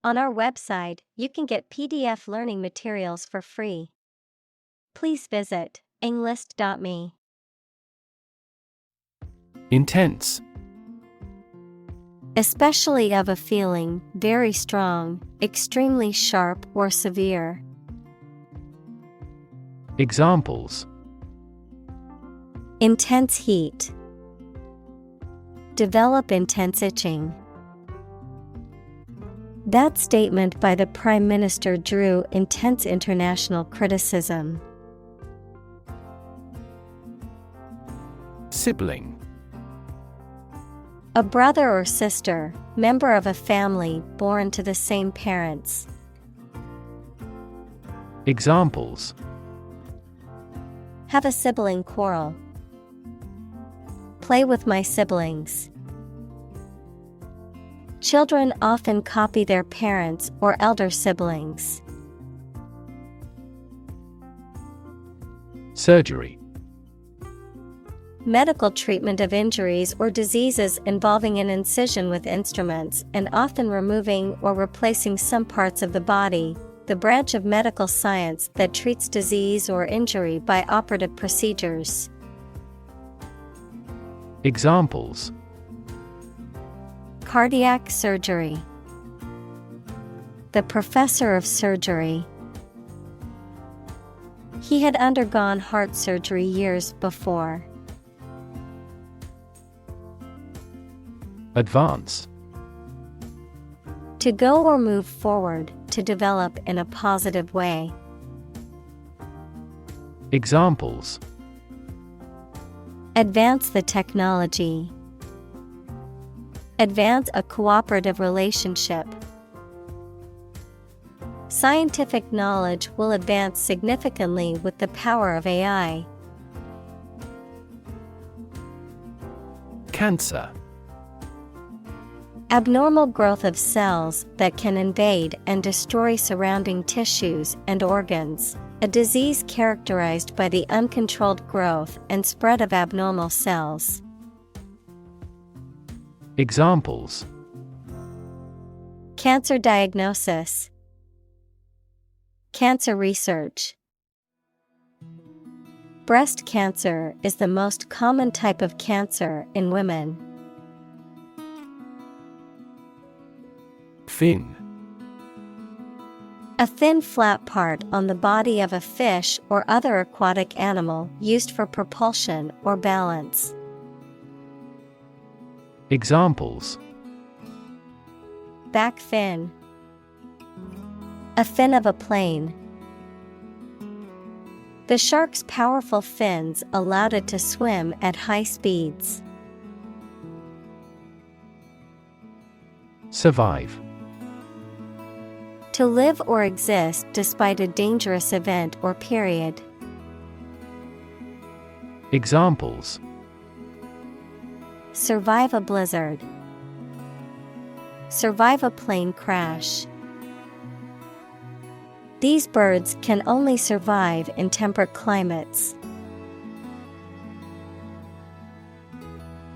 On our website, you can get PDF learning materials for free. Please visit englist.me. Intense. Especially of a feeling, very strong, extremely sharp or severe. Examples: Intense heat. Develop intense itching. That statement by the Prime Minister drew intense international criticism. Sibling. A brother or sister, member of a family born to the same parents. Examples: Have a sibling quarrel. Play with my siblings. Children often copy their parents or elder siblings. Surgery. Medical treatment of injuries or diseases involving an incision with instruments and often removing or replacing some parts of the body, the branch of medical science that treats disease or injury by operative procedures. Examples: Cardiac surgery. The professor of surgery. He had undergone heart surgery years before. Advance. To go or move forward, to develop in a positive way. Examples: Advance the technology. Advance a cooperative relationship. Scientific knowledge will advance significantly with the power of AI. Cancer. Abnormal growth of cells that can invade and destroy surrounding tissues and organs. A disease characterized by the uncontrolled growth and spread of abnormal cells. Examples: Cancer diagnosis. Cancer research. Breast cancer is the most common type of cancer in women. Fin. A thin flat part on the body of a fish or other aquatic animal used for propulsion or balance. Examples: Back fin. A fin of a plane. The shark's powerful fins allowed it to swim at high speeds. Survive. To live or exist despite a dangerous event or period. Examples: Survive a blizzard. Survive a plane crash. These birds can only survive in temperate climates.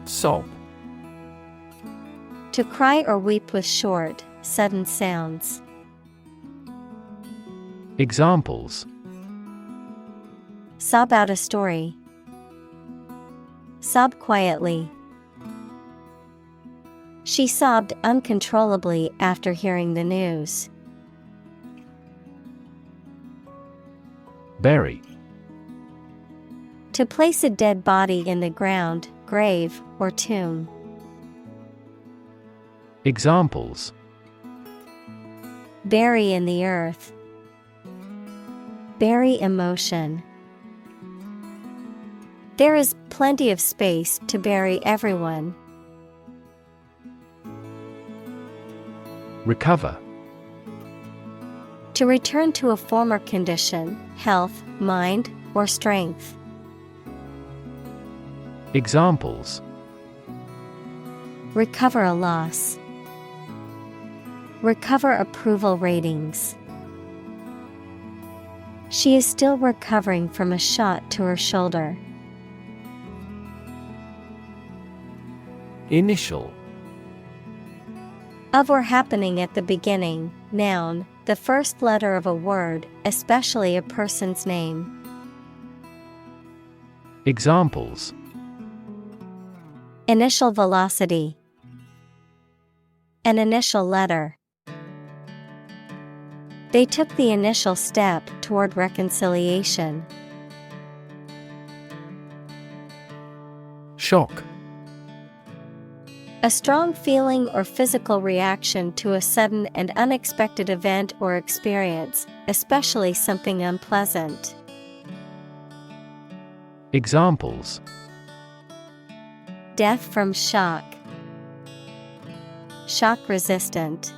Sob. To cry or weep with short, sudden sounds. Examples: Sob out a story. Sob quietly. She sobbed uncontrollably after hearing the news. Bury. To place a dead body in the ground, grave, or tomb. Examples: Bury in the earth. Bury emotion. There is plenty of space to bury everyone. Recover. To return to a former condition, health, mind, or strength. Examples: Recover a loss. Recover approval ratings. She is still recovering from a shot to her shoulder. Initial. Of or happening at the beginning, Noun, the first letter of a word, especially a person's name. Examples: Initial velocity. An initial letter. They took the initial step toward reconciliation. Shock. A strong feeling or physical reaction to a sudden and unexpected event or experience, especially something unpleasant. Examples: Death from shock. Shock resistant.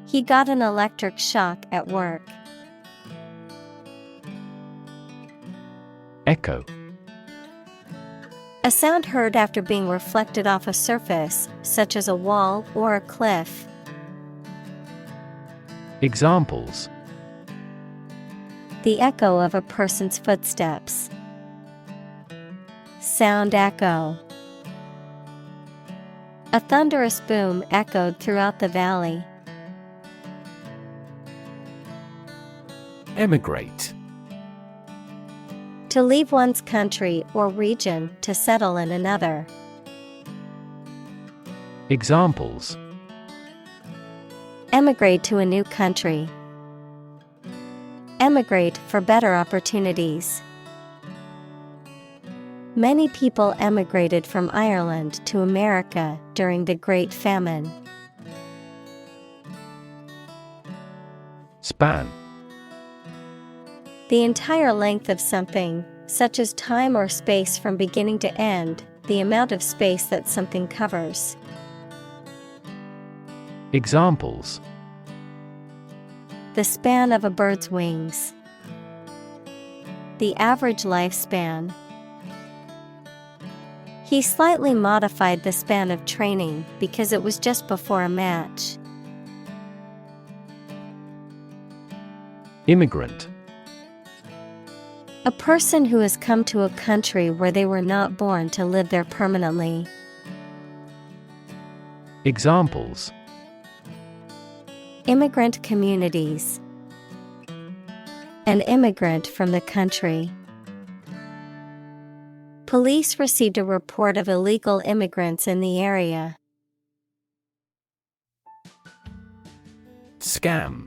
He got an electric shock at work. Echo. A sound heard after being reflected off a surface, such as a wall or a cliff. Examples: The echo of a person's footsteps. Sound echo. A thunderous boom echoed throughout the valley. Emigrate. To leave one's country or region to settle in another. Examples: Emigrate to a new country. Emigrate for better opportunities. Many people emigrated from Ireland to America during the Great Famine. Span. The entire length of something, such as time or space from beginning to end, the amount of space that something covers. Examples: The span of a bird's wings. The average lifespan. He slightly modified the span of training because it was just before a match. Immigrant. A person who has come to a country where they were not born to live there permanently. Examples: Immigrant communities. An immigrant from the country. Police received a report of illegal immigrants in the area. Scam.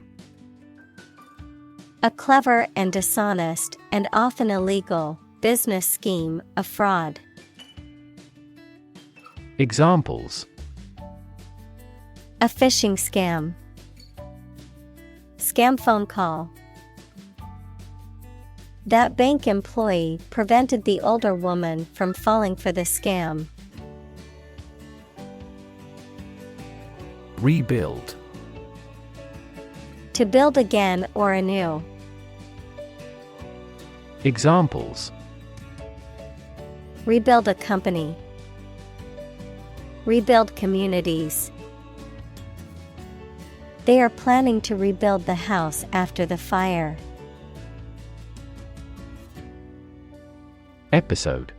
A clever and dishonest, and often illegal, business scheme, a fraud. Examples: A phishing scam. Scam phone call. That bank employee prevented the older woman from falling for the scam. Rebuild. To build again or anew. Examples: Rebuild a company. Rebuild communities. They are planning to rebuild the house after the fire. Episode.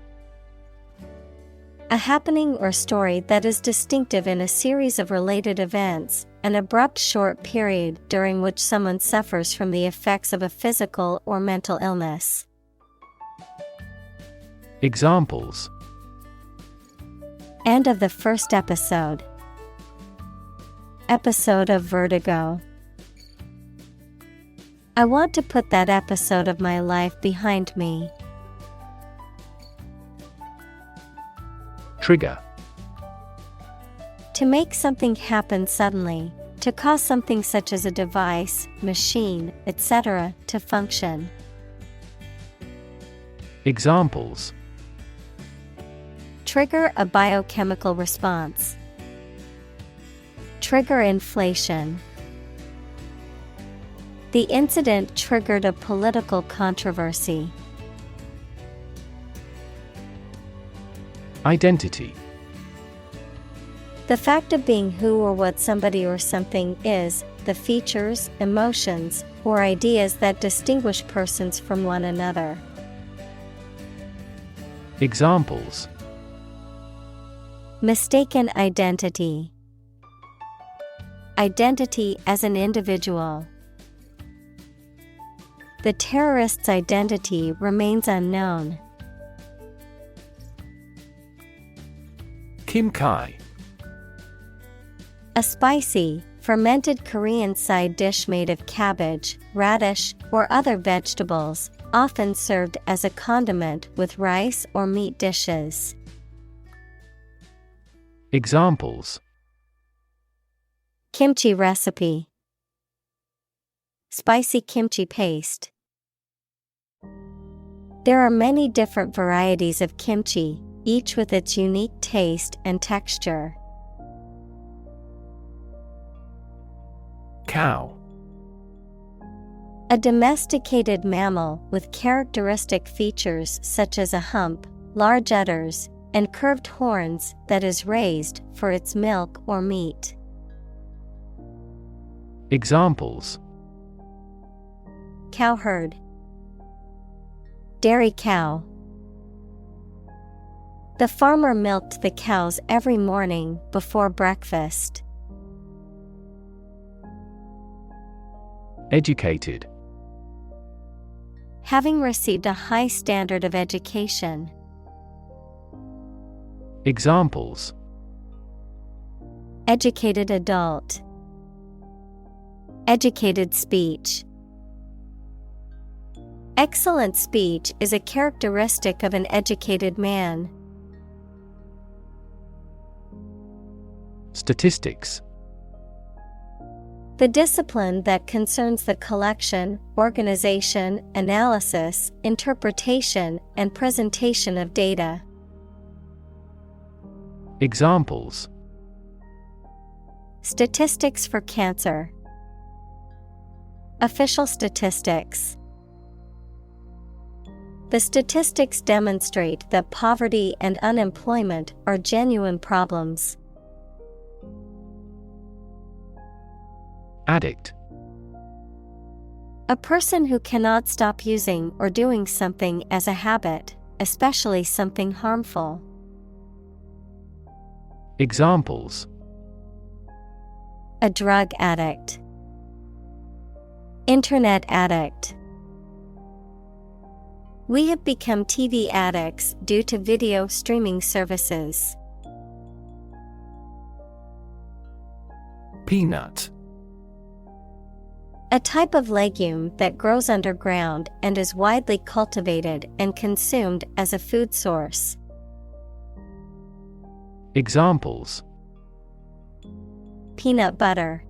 A happening or story that is distinctive in a series of related events, an abrupt short period during which someone suffers from the effects of a physical or mental illness. Examples: End of the first episode. Episode of Vertigo. I want to put that episode of my life behind me. Trigger. To make something happen suddenly, to cause something such as a device, machine, etc., to function. Examples: Trigger a biochemical response. Trigger inflation. The incident triggered a political controversy. Identity. The fact of being who or what somebody or something is, the features, emotions, or ideas that distinguish persons from one another. Examples: Mistaken identity. identity as an individual. The terrorist's identity remains unknown. Kimchi. A spicy, fermented Korean side dish made of cabbage, radish, or other vegetables, often served as a condiment with rice or meat dishes. Examples: Kimchi recipe. Spicy kimchi paste. There are many different varieties of kimchi, each with its unique taste and texture. Cow. A domesticated mammal with characteristic features such as a hump, large udders, and curved horns that is raised for its milk or meat. Examples: Cowherd. Dairy cow. The farmer milked the cows every morning before breakfast. Educated. Having received a high standard of education. Examples: Educated adult. Educated speech. Excellent speech is a characteristic of an educated man. Statistics. The discipline that concerns the collection, organization, analysis, interpretation, and presentation of data. Examples: Statistics for cancer. Official statistics. The statistics demonstrate that poverty and unemployment are genuine problems. Addict. A person who cannot stop using or doing something as a habit, especially something harmful. Examples: A drug addict. Internet addict. We have become TV addicts due to video streaming services. Peanut. A type of legume that grows underground and is widely cultivated and consumed as a food source. Examples: Peanut butter.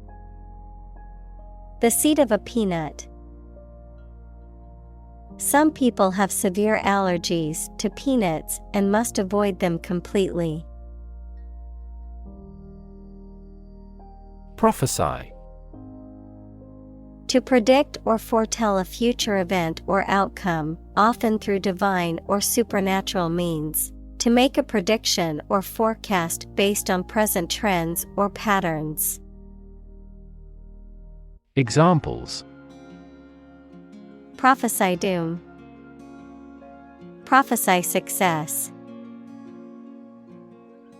The seed of a peanut. Some people have severe allergies to peanuts and must avoid them completely. Prophesy. To predict or foretell a future event or outcome, often through divine or supernatural means. To make a prediction or forecast based on present trends or patterns. Examples: Prophesy doom. Prophesy success.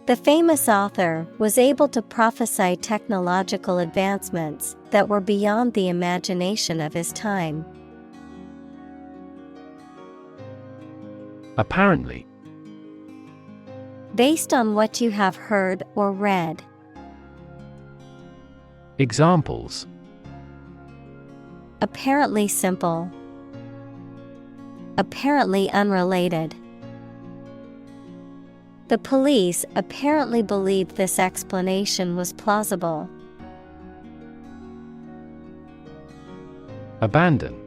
The famous author was able to prophesy technological advancements that were beyond the imagination of his time. Apparently. Based on what you have heard or read. Examples: Apparently simple. Apparently unrelated. The police apparently believed this explanation was plausible. Abandon.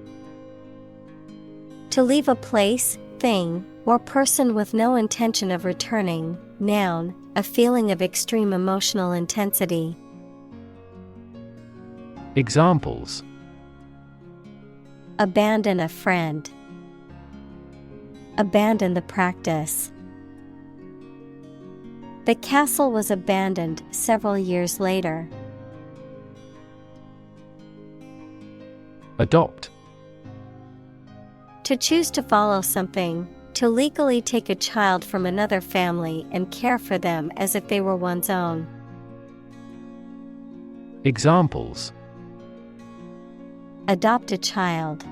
To leave a place, thing, or person with no intention of returning. Noun, a feeling of extreme emotional intensity. Examples: Abandon a friend. Abandon the practice. The castle was abandoned several years later. Adopt. To choose to follow something, to legally take a child from another family and care for them as if they were one's own. Examples: Adopt a child.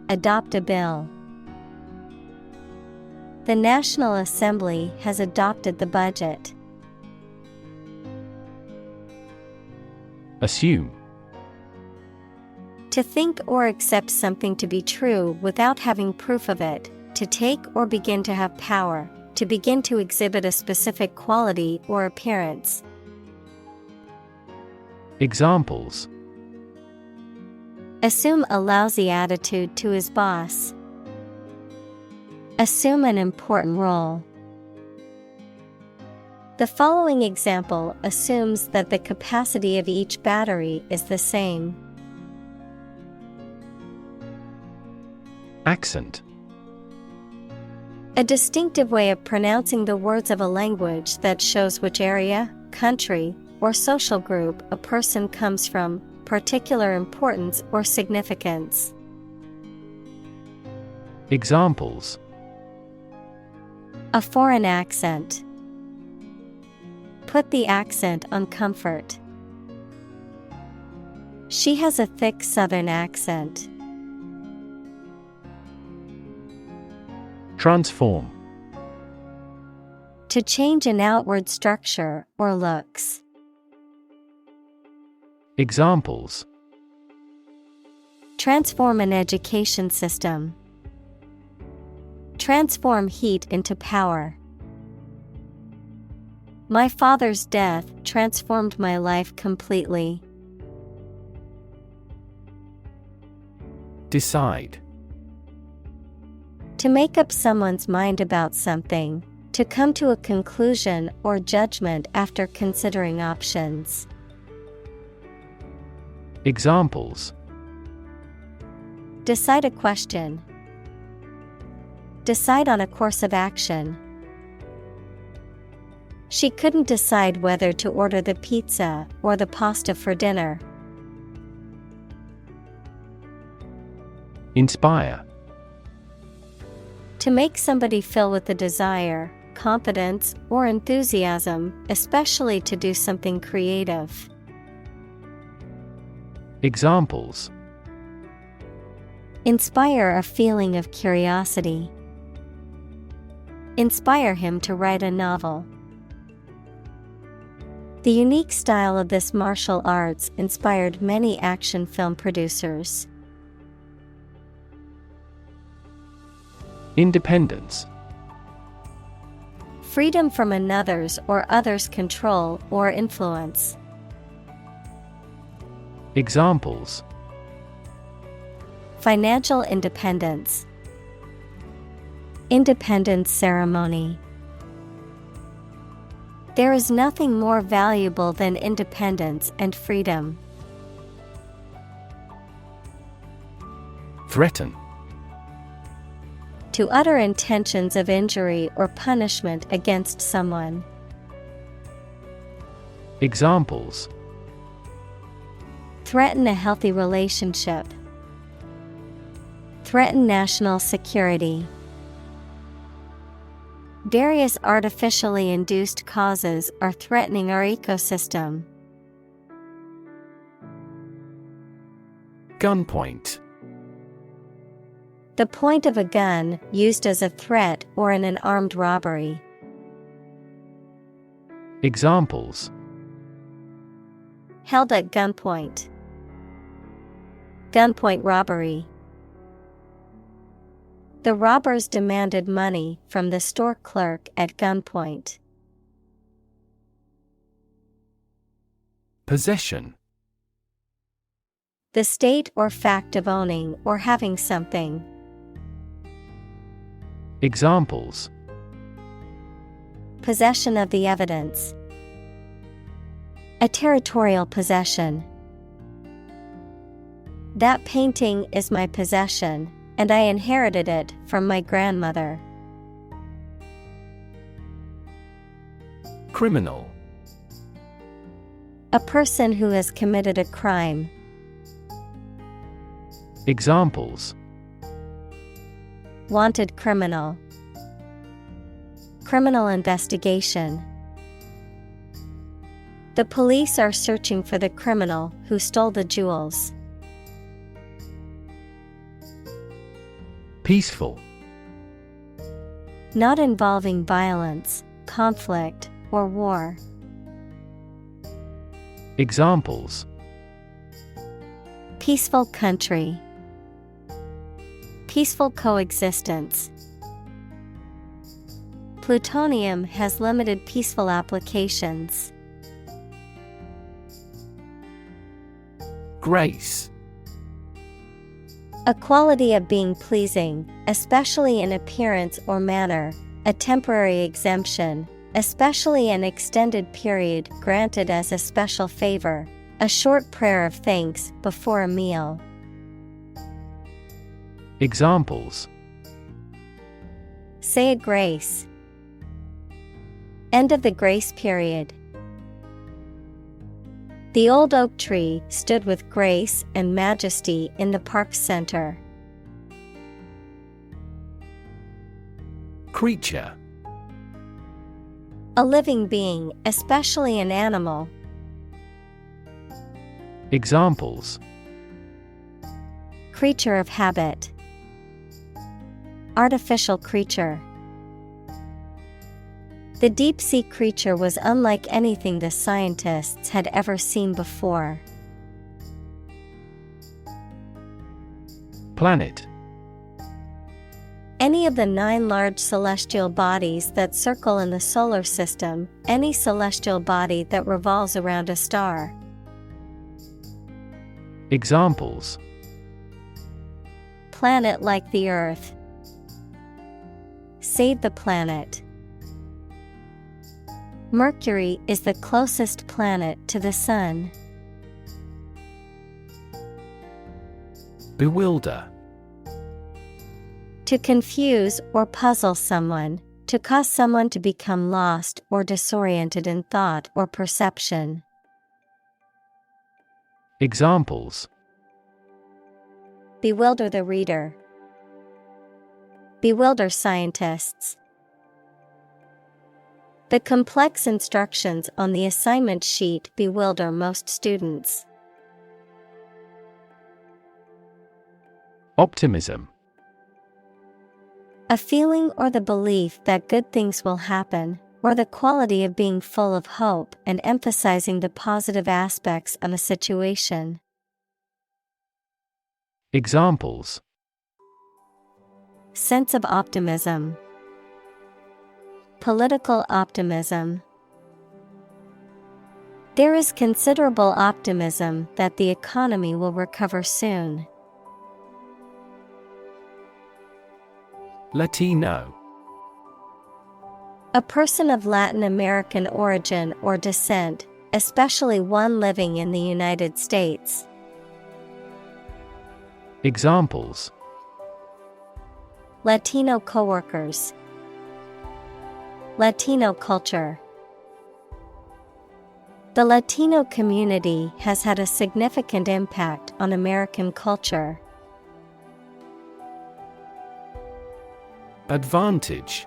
Adopt a bill. The National Assembly has adopted the budget. Assume. To think or accept something to be true without having proof of it, to take or begin to have power, to begin to exhibit a specific quality or appearance. Examples: Assume a lousy attitude to his boss. Assume an important role. The following example assumes that the capacity of each battery is the same. Accent. A distinctive way of pronouncing the words of a language that shows which area, country, or social group a person comes from, particular importance or significance. Examples: A foreign accent. Put the accent on comfort. She has a thick Southern accent. Transform. To change an outward structure or looks. Examples: Transform an education system. Transform heat into power. My father's death transformed my life completely. Decide. To make up someone's mind about something, to come to a conclusion or judgment after considering options. Examples: Decide a question. Decide on a course of action. She couldn't decide whether to order the pizza or the pasta for dinner. Inspire. To make somebody fill with a desire, confidence, or enthusiasm, especially to do something creative. Examples: Inspire a feeling of curiosity. Inspire him to write a novel. The unique style of this martial arts inspired many action film producers. Independence. Freedom from another's or others' control or influence. Examples: Financial independence. Independence ceremony. There is nothing more valuable than independence and freedom. Threaten. To utter intentions of injury or punishment against someone. Examples: Threaten a healthy relationship. Threaten national security. Various artificially induced causes are threatening our ecosystem. Gunpoint. The point of a gun used as a threat or in an armed robbery. Examples: Held at gunpoint. Gunpoint robbery. The robbers demanded money from the store clerk at gunpoint. Possession. The state or fact of owning or having something. Examples: Possession of the evidence. A territorial possession. That painting is my possession, and I inherited it from my grandmother. Criminal. A person who has committed a crime. Examples: Wanted criminal. Criminal investigation. The police are searching for the criminal who stole the jewels. Peaceful. Not involving violence, conflict, or war. Examples: Peaceful country. Peaceful coexistence. Plutonium has limited peaceful applications. Grace. A quality of being pleasing, especially in appearance or manner, a temporary exemption, especially an extended period granted as a special favor, a short prayer of thanks before a meal. Examples: Say a grace. End of the grace period. The old oak tree stood with grace and majesty in the park center. Creature. A living being, especially an animal. Examples: Creature of habit. Artificial creature. The deep-sea creature was unlike anything the scientists had ever seen before. Planet. Any of the 9 large celestial bodies that circle in the solar system, any celestial body that revolves around a star. Examples: Planet like the Earth. Save the planet. Mercury is the closest planet to the Sun. Bewilder. To confuse or puzzle someone, to cause someone to become lost or disoriented in thought or perception. Examples: Bewilder the reader. Bewilder scientists. The complex instructions on the assignment sheet bewilder most students. Optimism. A feeling or the belief that good things will happen, or the quality of being full of hope and emphasizing the positive aspects of a situation. Examples: Sense of optimism. Political optimism. There is considerable optimism that the economy will recover soon. Latino. A person of Latin American origin or descent, especially one living in the United States. Examples: Latino coworkers. Latino culture. The Latino community has had a significant impact on American culture. Advantage.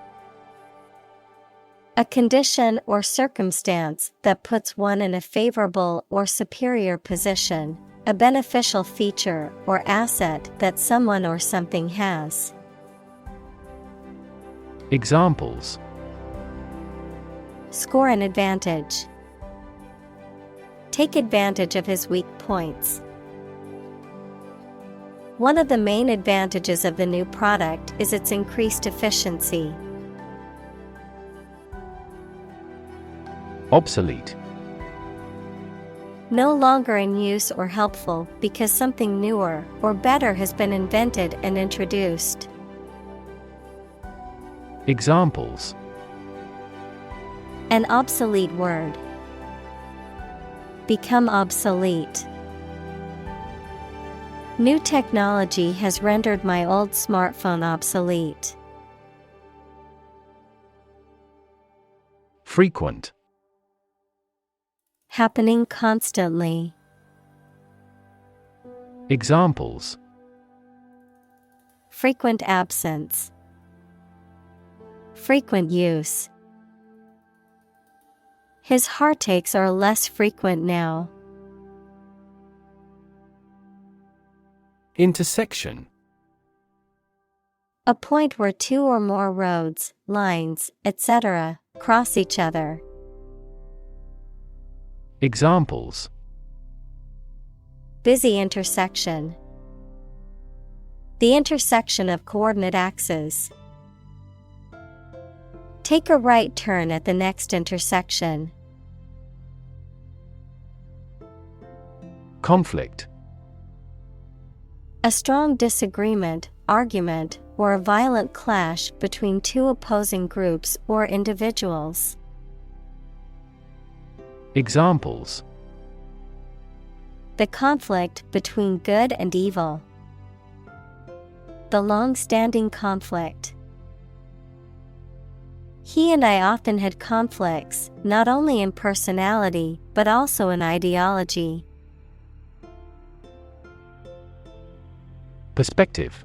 A condition or circumstance that puts one in a favorable or superior position, a beneficial feature or asset that someone or something has. Examples: Score an advantage. Take advantage of his weak points. One of the main advantages of the new product is its increased efficiency. Obsolete. No longer in use or helpful because something newer or better has been invented and introduced. Examples: An obsolete word. Become obsolete. New technology has rendered my old smartphone obsolete. Frequent. Happening constantly. Examples: Frequent absence. Frequent use. His heartaches are less frequent now. Intersection. A point where two or more roads, lines, etc., cross each other. Examples. Busy intersection. The intersection of coordinate axes. Take a right turn at the next intersection. Conflict. A strong disagreement, argument, or a violent clash between two opposing groups or individuals. Examples. The conflict between good and evil. The long-standing conflict. He and I often had conflicts, not only in personality, but also in ideology. Perspective.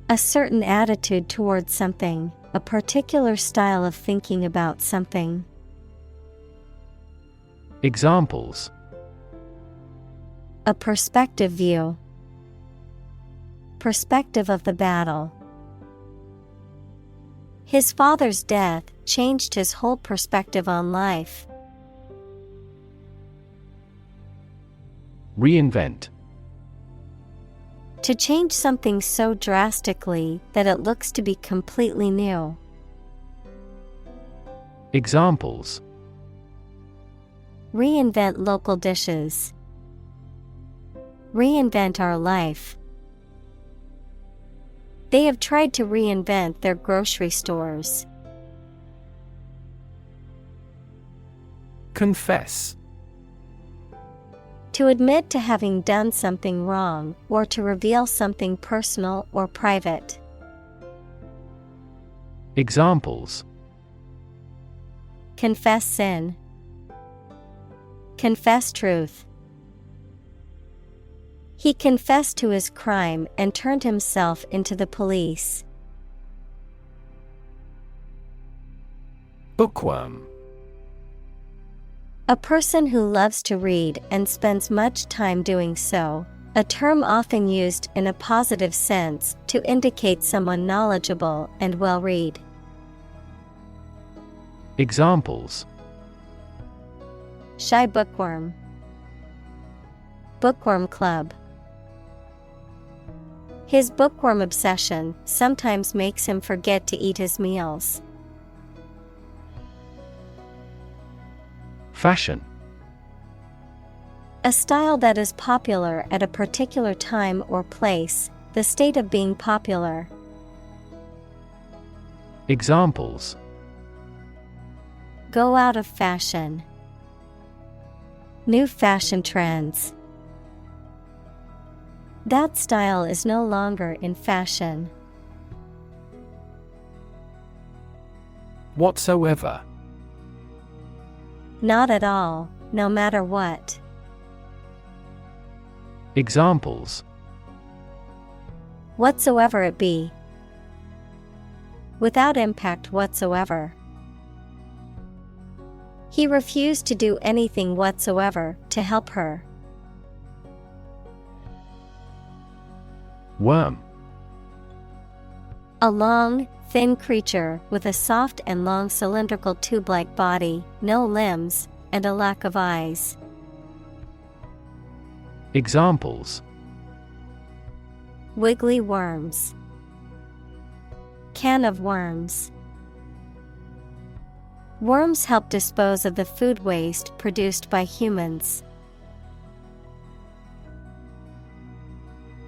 A certain attitude towards something, a particular style of thinking about something. Examples. A perspective view. Perspective of the battle. His father's death changed his whole perspective on life. Reinvent. To change something so drastically that it looks to be completely new. Examples. Reinvent local dishes. Reinvent our life. They have tried to reinvent their grocery stores. Confess. To admit to having done something wrong, or to reveal something personal or private. Examples. Confess sin. Confess truth. He confessed to his crime and turned himself into the police. Bookworm. A person who loves to read and spends much time doing so, a term often used in a positive sense to indicate someone knowledgeable and well-read. Examples. Shy bookworm. Bookworm club. His bookworm obsession sometimes makes him forget to eat his meals. Fashion. A style that is popular at a particular time or place, the state of being popular. Examples. Go out of fashion. New fashion trends. That style is no longer in fashion. Whatsoever. Not at all, no matter what. Examples. Whatsoever it be. Without impact whatsoever. He refused to do anything whatsoever to help her. Worm. A long, thin creature with a soft and long cylindrical tube-like body, no limbs, and a lack of eyes. Examples. Wiggly worms. Can of worms. Worms help dispose of the food waste produced by humans.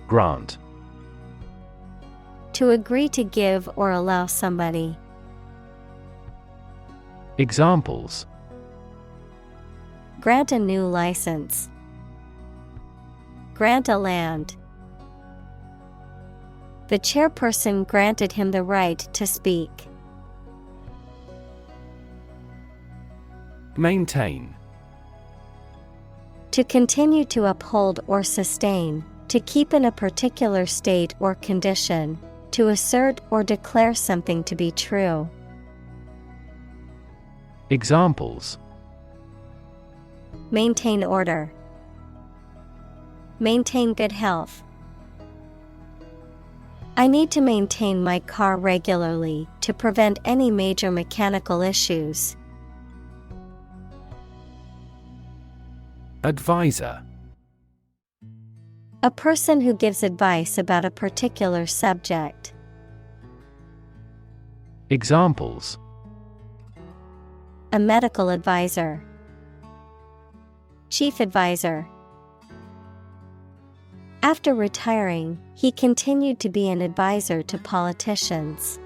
Grant. To agree to give or allow somebody. Examples. Grant a new license. Grant a land. The chairperson granted him the right to speak. Maintain. To continue to uphold or sustain, to keep in a particular state or condition, to assert or declare something to be true. Examples: maintain order, maintain good health. I need to maintain my car regularly to prevent any major mechanical issues. Advisor: A person who gives advice about a particular subject. Examples: A medical advisor, chief advisor. After retiring, he continued to be an advisor to politicians.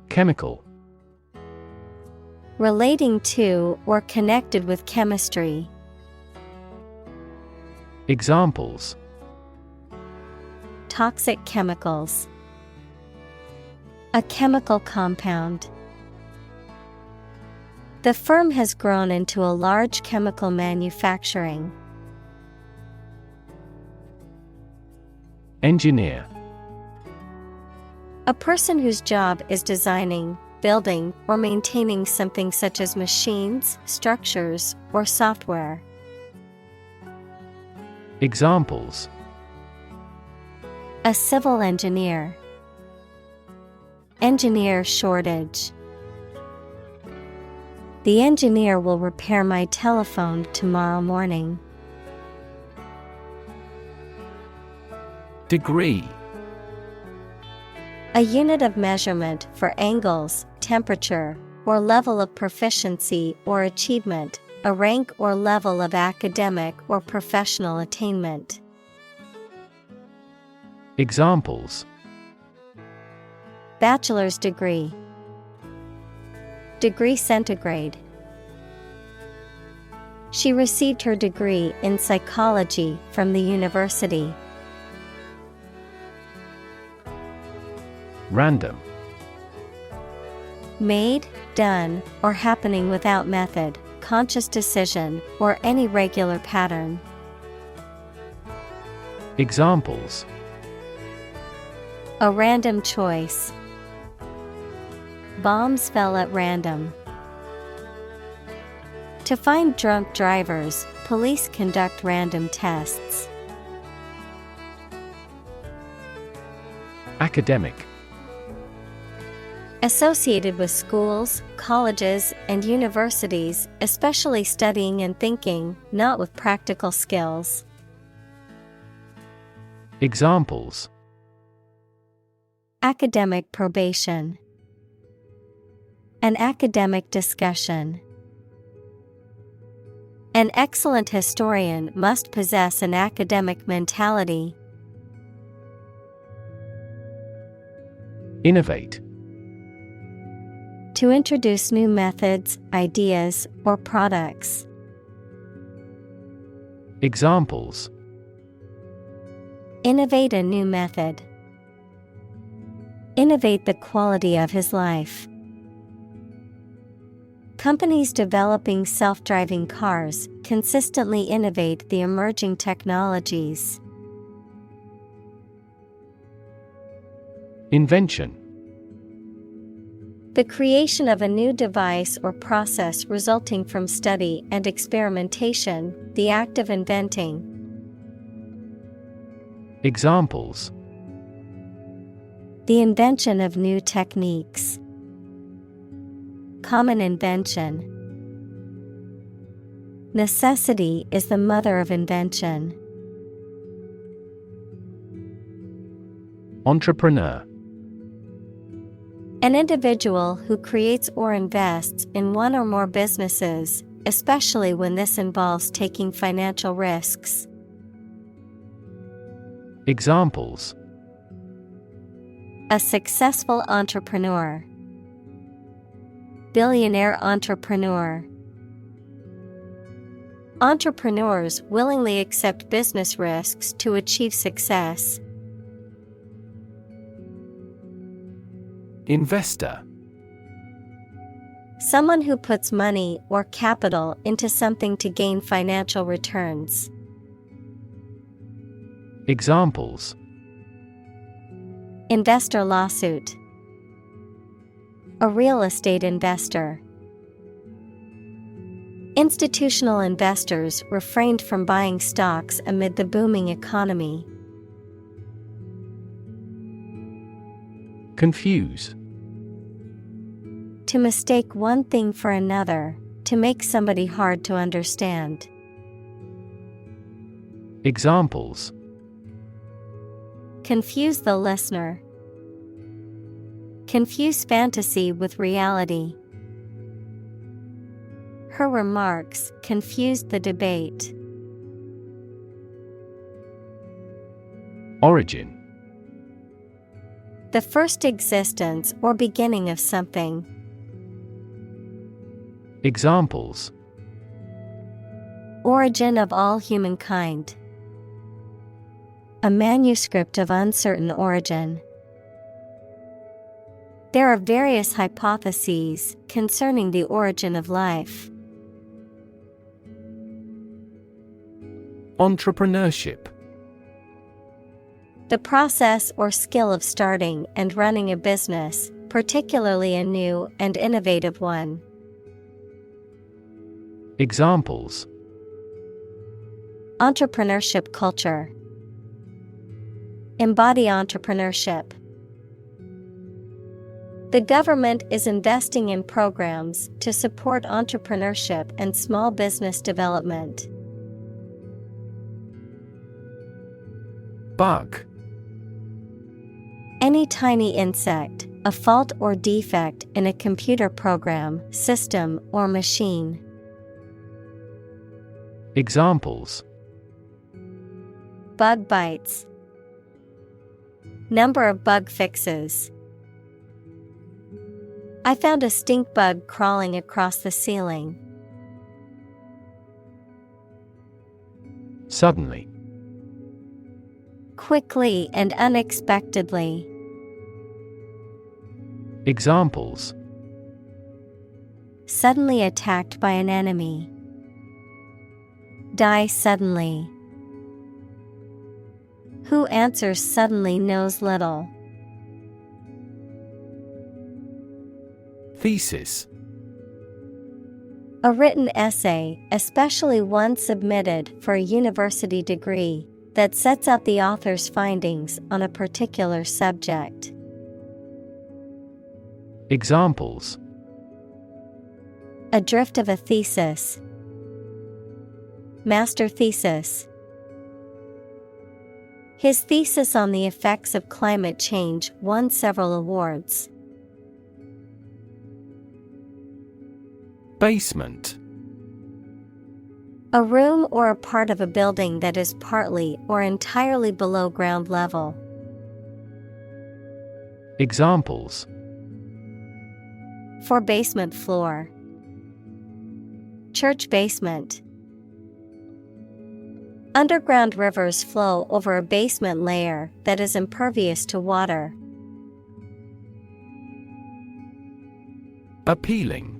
Chemical: Relating to or connected with chemistry. Examples: Toxic chemicals. A chemical compound. The firm has grown into a large chemical manufacturing. Engineer: A person whose job is designing, building, or maintaining something such as machines, structures, or software. Examples: A civil engineer. Engineer shortage. The engineer will repair my telephone tomorrow morning. Degree: A unit of measurement for angles, temperature, or level of proficiency or achievement, a rank or level of academic or professional attainment. Examples: Bachelor's degree. Degree centigrade. She received her degree in psychology from the university. Random: Made, done, or happening without method, conscious decision, or any regular pattern. Examples: A random choice. Bombs fell at random. To find drunk drivers, police conduct random tests. Academic: Associated with schools, colleges, and universities, especially studying and thinking, not with practical skills. Examples: Academic probation. An academic discussion. An excellent historian must possess an academic mentality. Innovate: To introduce new methods, ideas, or products. Examples: Innovate a new method. Innovate the quality of his life. Companies developing self-driving cars consistently innovate the emerging technologies. Invention: The creation of a new device or process resulting from study and experimentation, the act of inventing. Examples: The invention of new techniques. Common invention. Necessity is the mother of invention. Entrepreneur: An individual who creates or invests in one or more businesses, especially when this involves taking financial risks. Examples: A successful entrepreneur. Billionaire entrepreneur. Entrepreneurs willingly accept business risks to achieve success. Investor: Someone who puts money or capital into something to gain financial returns. Examples: Investor lawsuit. A real estate investor. Institutional investors refrained from buying stocks amid the booming economy. Confuse. To mistake one thing for another, to make somebody hard to understand. Examples. Confuse the listener. Confuse fantasy with reality. Her remarks confused the debate. Origin. The first existence or beginning of something. Examples. Origin of all humankind. A manuscript of uncertain origin. There are various hypotheses concerning the origin of life. Entrepreneurship. The process or skill of starting and running a business, particularly a new and innovative one. Examples. Entrepreneurship culture. Embody entrepreneurship. The government is investing in programs to support entrepreneurship and small business development. Bug. Any tiny insect, a fault or defect in a computer program, system, or machine. Examples. Bug bites. Number of bug fixes. I found a stink bug crawling across the ceiling. Suddenly. Quickly and unexpectedly. Examples. Suddenly attacked by an enemy. Die suddenly. Who answers suddenly knows little. Thesis. A written essay, especially one submitted for a university degree, that sets out the author's findings on a particular subject. Examples. A drift of a thesis. Master thesis. His thesis on the effects of climate change won several awards. Basement. A room or a part of a building that is partly or entirely below ground level. Examples. For basement floor. Church basement. Underground rivers flow over a basement layer that is impervious to water. Appealing.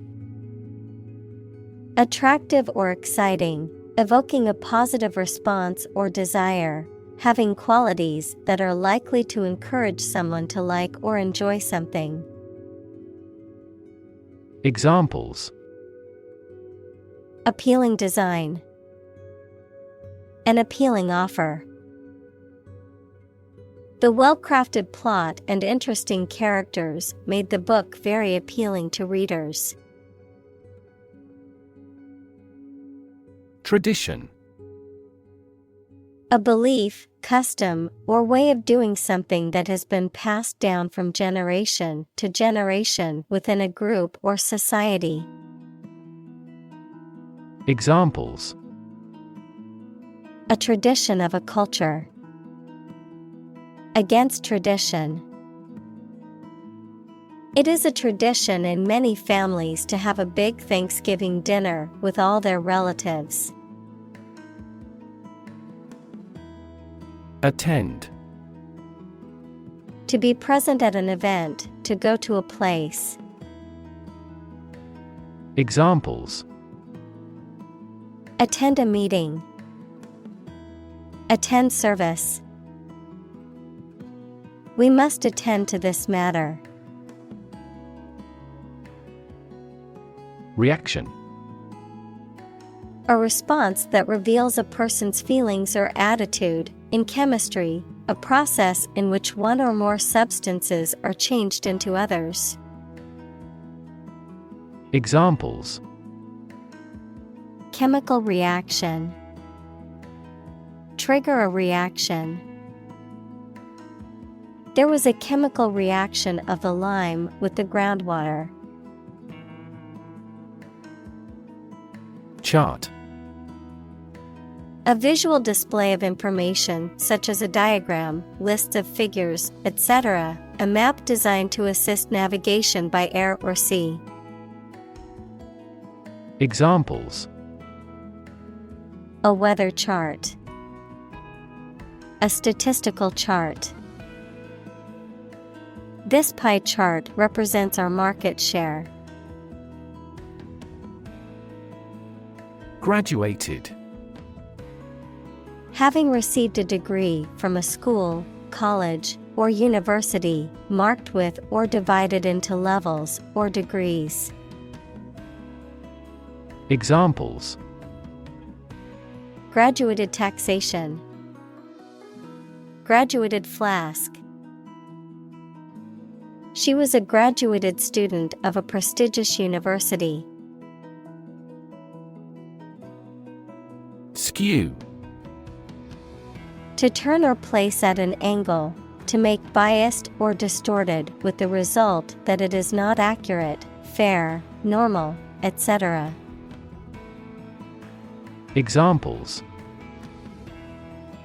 Attractive or exciting, evoking a positive response or desire, having qualities that are likely to encourage someone to like or enjoy something. Examples. Appealing design. An appealing offer. The well-crafted plot and interesting characters made the book very appealing to readers. Tradition. A belief, custom, or way of doing something that has been passed down from generation to generation within a group or society. Examples. A tradition of a culture. Against tradition. It is a tradition in many families to have a big Thanksgiving dinner with all their relatives. Attend. To be present at an event, to go to a place. Examples. Attend a meeting. Attend service. We must attend to this matter. Reaction. A response that reveals a person's feelings or attitude. In chemistry, a process in which one or more substances are changed into others. Examples. Chemical reaction. Trigger a reaction. There was a chemical reaction of the lime with the groundwater. Chart. A visual display of information such as a diagram, lists of figures, etc., a map designed to assist navigation by air or sea. Examples. A weather chart. A statistical chart. This pie chart represents our market share. Graduated. Having received a degree from a school, college, or university, marked with or divided into levels or degrees. Examples. Graduated taxation. Graduated flask. She was a graduated student of a prestigious university. Skew. To turn or place at an angle, to make biased or distorted with the result that it is not accurate, fair, normal, etc. Examples.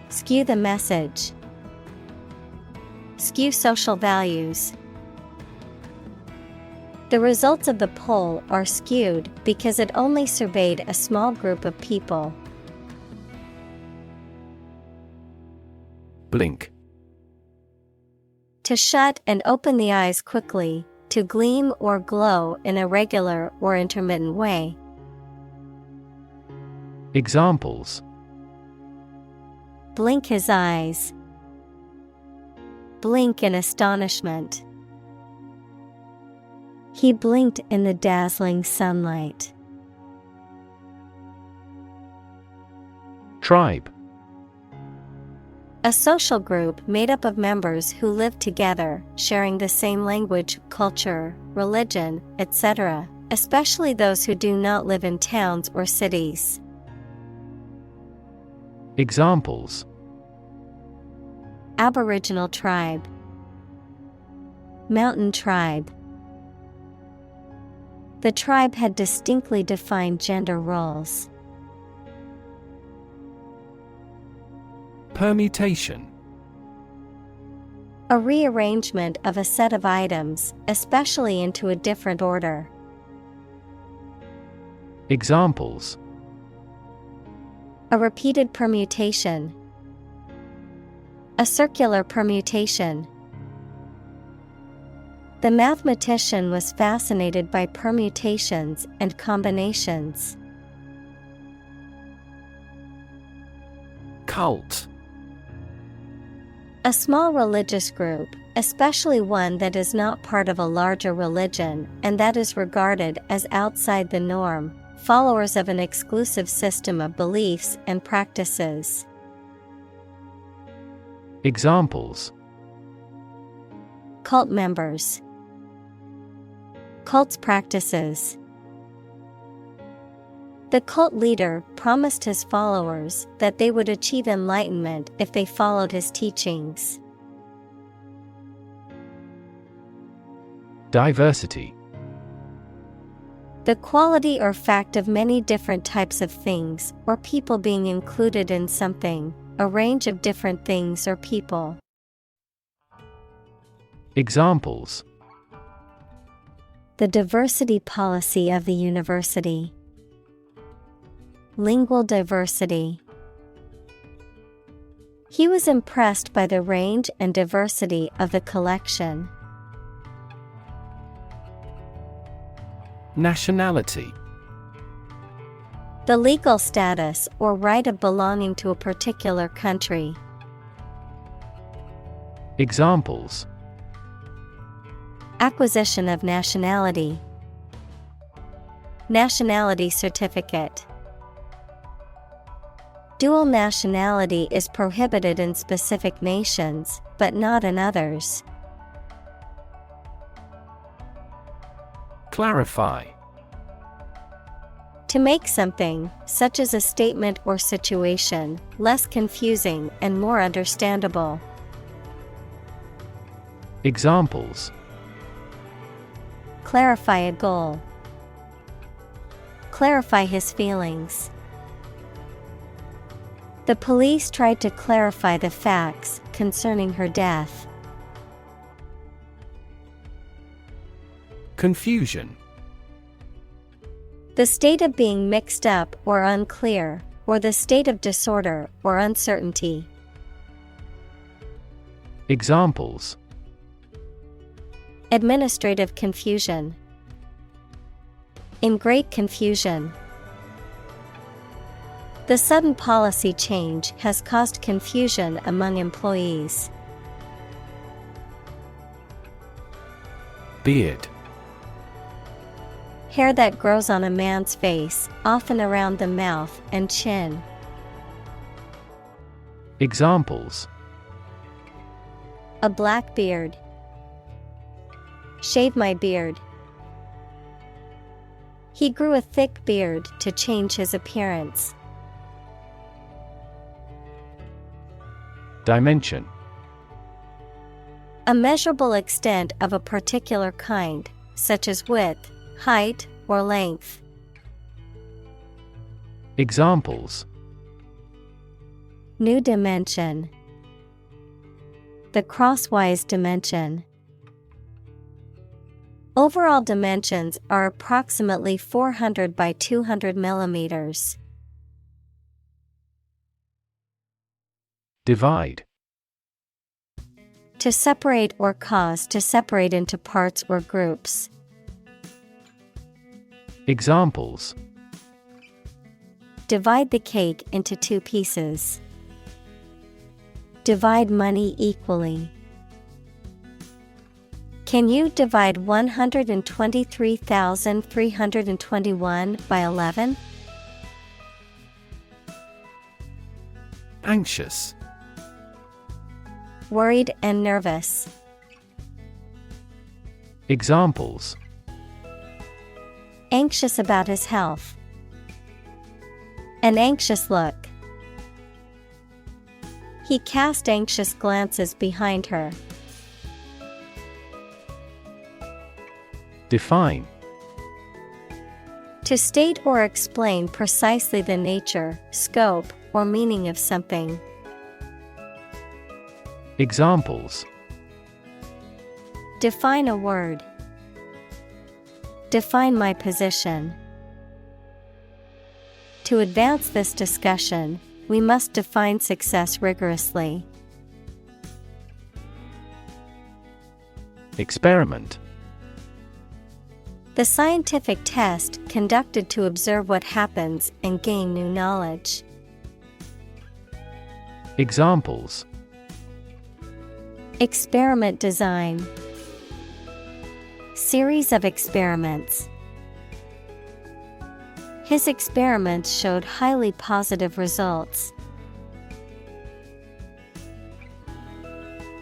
Skew the message. Skew social values. The results of the poll are skewed because it only surveyed a small group of people. Blink. To shut and open the eyes quickly, to gleam or glow in a regular or intermittent way. Examples. Blink his eyes. Blink in astonishment. He blinked in the dazzling sunlight. Tribe. A social group made up of members who live together, sharing the same language, culture, religion, etc., especially those who do not live in towns or cities. Examples. Aboriginal tribe. Mountain tribe. The tribe had distinctly defined gender roles. Permutation. A rearrangement of a set of items, especially into a different order. Examples. A repeated permutation. A circular permutation. The mathematician was fascinated by permutations and combinations. Cult. A small religious group, especially one that is not part of a larger religion and that is regarded as outside the norm, followers of an exclusive system of beliefs and practices. Examples. Cult members. Cult's practices. The cult leader promised his followers that they would achieve enlightenment if they followed his teachings. Diversity. The quality or fact of many different types of things or people being included in something, a range of different things or people. Examples. The diversity policy of the university. Lingual diversity. He was impressed by the range and diversity of the collection. Nationality. The legal status or right of belonging to a particular country. Examples. Acquisition of nationality. Nationality certificate. Dual nationality is prohibited in specific nations, but not in others. Clarify. To make something, such as a statement or situation, less confusing and more understandable. Examples. Clarify a goal. Clarify his feelings. The police tried to clarify the facts concerning her death. Confusion. The state of being mixed up or unclear, or the state of disorder or uncertainty. Examples. Administrative confusion. In great confusion. The sudden policy change has caused confusion among employees. Beard. Hair that grows on a man's face, often around the mouth and chin. Examples. A black beard. Shave my beard. He grew a thick beard to change his appearance. Dimension. A measurable extent of a particular kind, such as width, height, or length. Examples. New dimension. The crosswise dimension. Overall dimensions are approximately 400 by 200 millimeters. Divide. To separate or cause to separate into parts or groups. Examples. Divide the cake into 2 pieces. Divide money equally. Can you divide 123,321 by 11? Anxious. Worried and nervous. Examples. Anxious about his health. An anxious look. He cast anxious glances behind her. Define. To state or explain precisely the nature, scope, or meaning of something. Examples. Define a word. Define my position. To advance this discussion, we must define success rigorously. Experiment. The scientific test conducted to observe what happens and gain new knowledge. Examples. Experiment design. Series of experiments. His experiments showed highly positive results.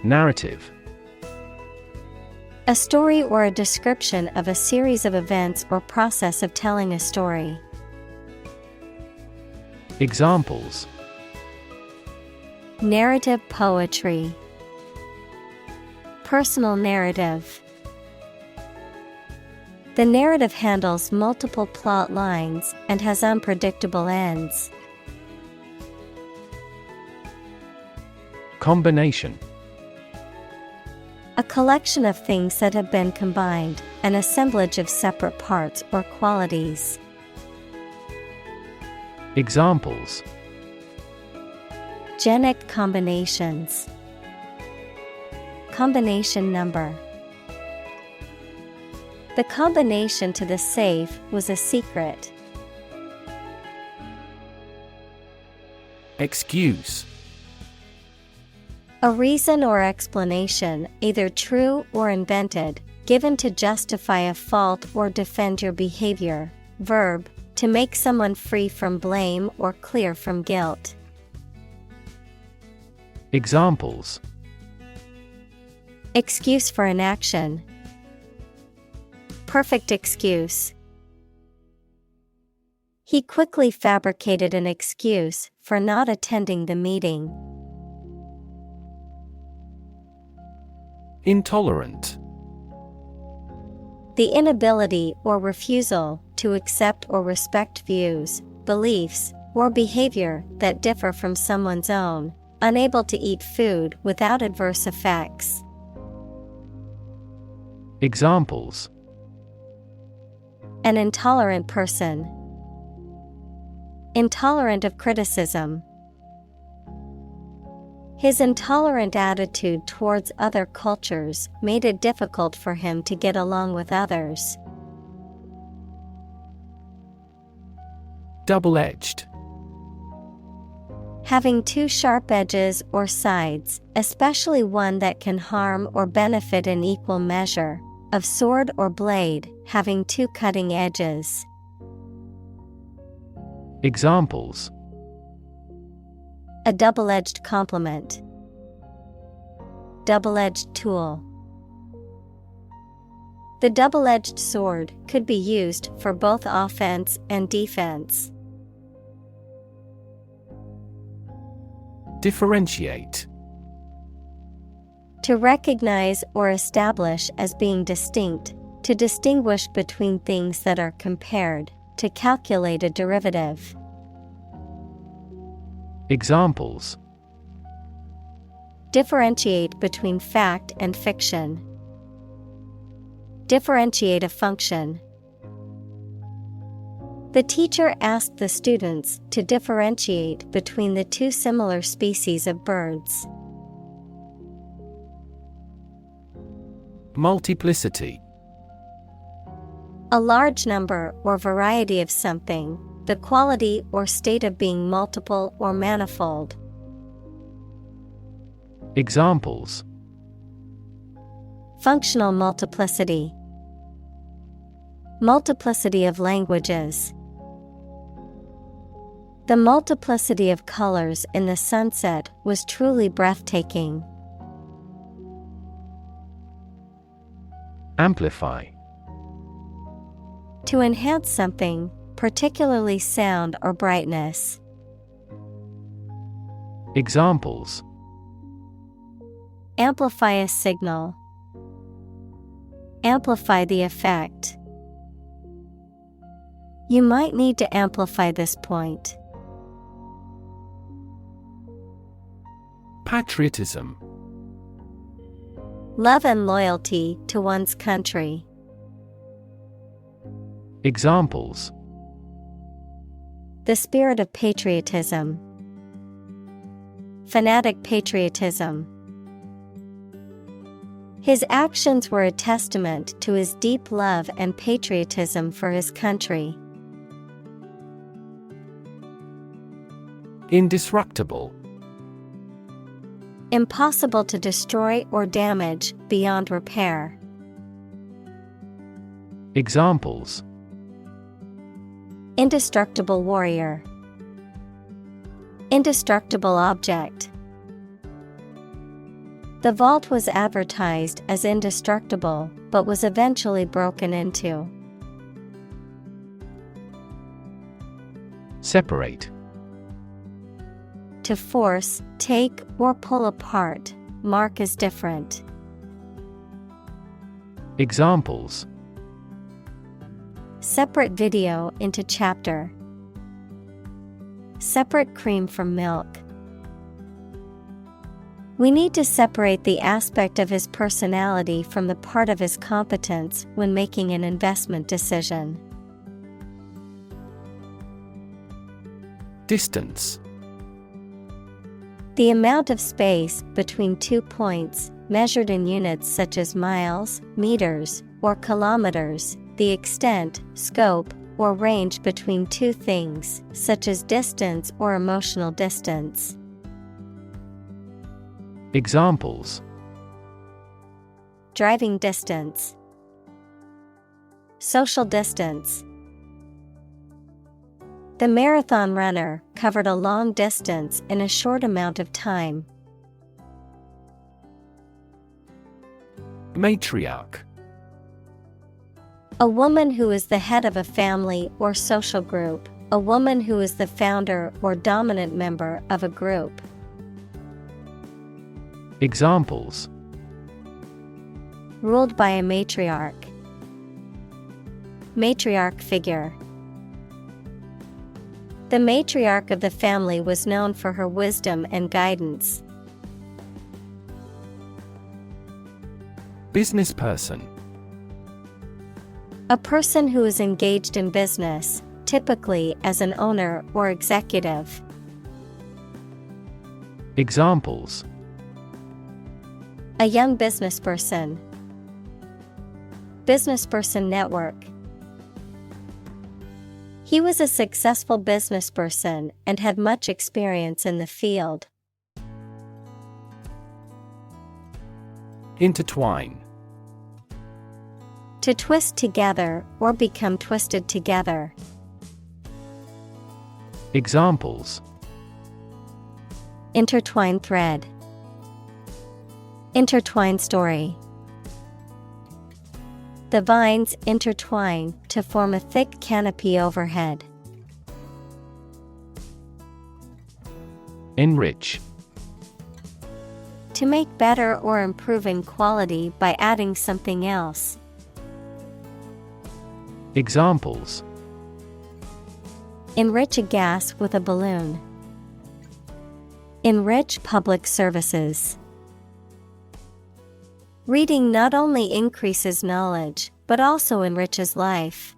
Narrative. A story or a description of a series of events or process of telling a story. Examples. Narrative poetry. Personal narrative. The narrative handles multiple plot lines and has unpredictable ends. Combination. A collection of things that have been combined, an assemblage of separate parts or qualities. Examples. Genic combinations. Combination number. The combination to the safe was a secret. Excuse. A reason or explanation, either true or invented, given to justify a fault or defend your behavior, Verb, to make someone free from blame or clear from guilt. Examples: Excuse for inaction. Perfect excuse. He quickly fabricated an excuse for not attending the meeting. Intolerant. The inability or refusal to accept or respect views, beliefs, or behavior that differ from someone's own, unable to eat food without adverse effects. Examples: An intolerant person. Intolerant of criticism. His intolerant attitude towards other cultures made it difficult for him to get along with others. Double-edged. Having two sharp edges or sides, especially one that can harm or benefit in equal measure. Of sword or blade, having two cutting edges. Examples: A double-edged compliment. Double-edged tool. The double-edged sword could be used for both offense and defense. Differentiate. To recognize or establish as being distinct, to distinguish between things that are compared, to calculate a derivative. Examples: Differentiate between fact and fiction. Differentiate a function. The teacher asked the students to differentiate between the two similar species of birds. Multiplicity. A large number or variety of something, the quality or state of being multiple or manifold. Examples: Functional multiplicity. Multiplicity of languages. The multiplicity of colors in the sunset was truly breathtaking. Amplify. To enhance something, particularly sound or brightness. Examples: Amplify a signal. Amplify the effect. You might need to amplify this point. Patriotism. Love and loyalty to one's country. Examples: The spirit of patriotism. Fanatic patriotism. His actions were a testament to his deep love and patriotism for his country. Indestructible. Impossible to destroy or damage beyond repair. Examples: Indestructible warrior. Indestructible object. The vault was advertised as indestructible, but was eventually broken into. Separate. To force, take, or pull apart, mark as different. Examples: Separate video into chapter. Separate cream from milk. We need to separate the aspect of his personality from the part of his competence when making an investment decision. Distance. The amount of space between 2 points, measured in units such as miles, meters, or kilometers, the extent, scope, or range between two things, such as distance or emotional distance. Examples: Driving distance. Social distance. The marathon runner covered a long distance in a short amount of time. Matriarch. A woman who is the head of a family or social group. A woman who is the founder or dominant member of a group. Examples: Ruled by a matriarch. Matriarch figure. The matriarch of the family was known for her wisdom and guidance. Business person. A person who is engaged in business, typically as an owner or executive. Examples: A young businessperson. Businessperson network. He was a successful businessperson and had much experience in the field. Intertwine. To twist together or become twisted together. Examples: Intertwined thread. Intertwined story. The vines intertwine to form a thick canopy overhead. Enrich. To make better or improve in quality by adding something else. Examples: Enrich a gas with a balloon. Enrich public services. Reading not only increases knowledge, but also enriches life.